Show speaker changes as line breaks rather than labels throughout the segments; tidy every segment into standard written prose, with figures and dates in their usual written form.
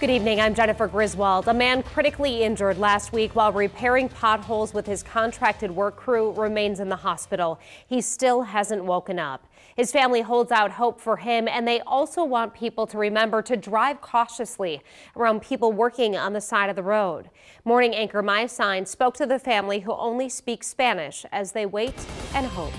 Good evening, I'm Jennifer Griswold. A man critically injured last week while repairing potholes with his contracted work crew remains in the hospital. He still hasn't woken up. His family holds out hope for him, and they also want people to remember to drive cautiously around people working on the side of the road. Morning anchor Maya Sign spoke to the family, who only speaks Spanish, as they wait and hope.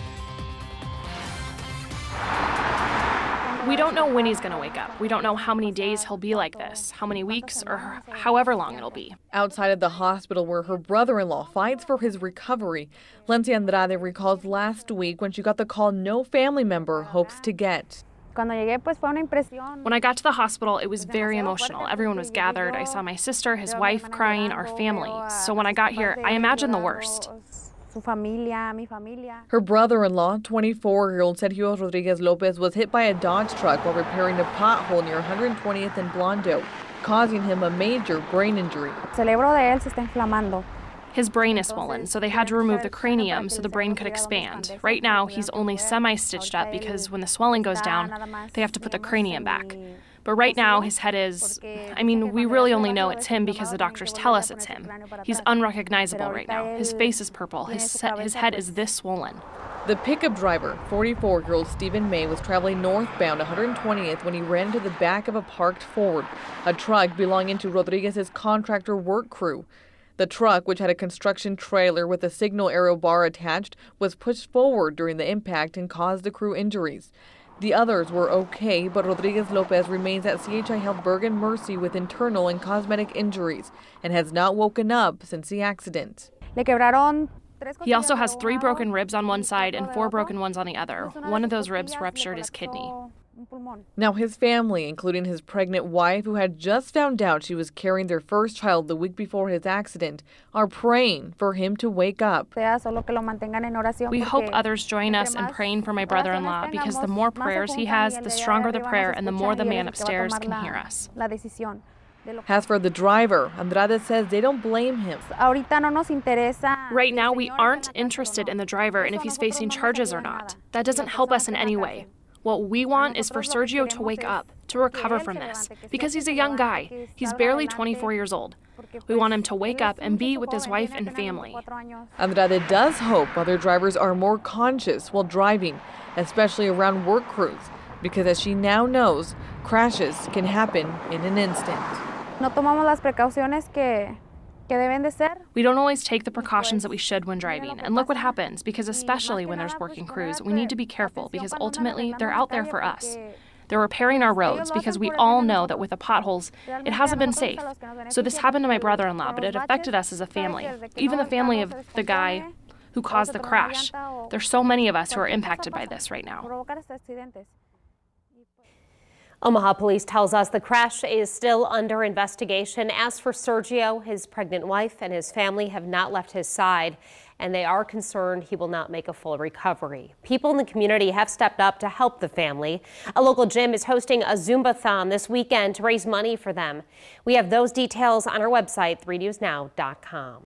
We don't know when he's going to wake up. We don't know how many days he'll be like this, how many weeks, or however long it'll be.
Outside of the hospital where her brother-in-law fights for his recovery, Lency Andrade recalls last week when she got the call no family member hopes to get.
When I got to the hospital, it was very emotional. Everyone was gathered. I saw my sister, his wife crying, our family. So when I got here, I imagined the worst.
Her brother-in-law, 24-year-old Sergio Rodriguez Lopez, was hit by a Dodge truck while repairing a pothole near 120th and Blondo, causing him a major brain injury.
His brain is swollen, so they had to remove the cranium so the brain could expand. Right now, he's only semi-stitched up because when the swelling goes down, they have to put the cranium back. But right now, his head is, we really only know it's him because the doctors tell us it's him. He's unrecognizable right now. His face is purple. His head is this swollen.
The pickup driver, 44-year-old Stephen May, was traveling northbound 120th when he ran into the back of a parked Ford, a truck belonging to Rodriguez's contractor work crew. The truck, which had a construction trailer with a signal arrow bar attached, was pushed forward during the impact and caused the crew injuries. The others were okay, but Rodriguez Lopez remains at CHI Health Bergen Mercy with internal and cosmetic injuries and has not woken up since the accident.
He also has 3 broken ribs on one side and 4 broken ones on the other. One of those ribs ruptured his kidney.
Now his family, including his pregnant wife, who had just found out she was carrying their first child the week before his accident, are praying for him to wake up.
We hope others join us in praying for my brother-in-law, because the more prayers he has, the stronger the prayer and the more the man upstairs can hear us.
As for the driver, Andrade says they don't blame him.
Right now, we aren't interested in the driver and if he's facing charges or not. That doesn't help us in any way. What we want is for Sergio to wake up, to recover from this, because he's a young guy. He's barely 24 years old. We want him to wake up and be with his wife and family.
Andrade does hope other drivers are more conscious while driving, especially around work crews, because as she now knows, crashes can happen in an instant.
We don't always take the precautions that we should when driving, and look what happens, because especially when there's working crews, we need to be careful, because ultimately they're out there for us. They're repairing our roads, because we all know that with the potholes, it hasn't been safe. So this happened to my brother-in-law, but it affected us as a family, even the family of the guy who caused the crash. There's so many of us who are impacted by this right now.
Omaha police tells us the crash is still under investigation. As for Sergio, his pregnant wife and his family have not left his side, and they are concerned he will not make a full recovery. People in the community have stepped up to help the family. A local gym is hosting a Zumba-thon this weekend to raise money for them. We have those details on our website, 3newsnow.com.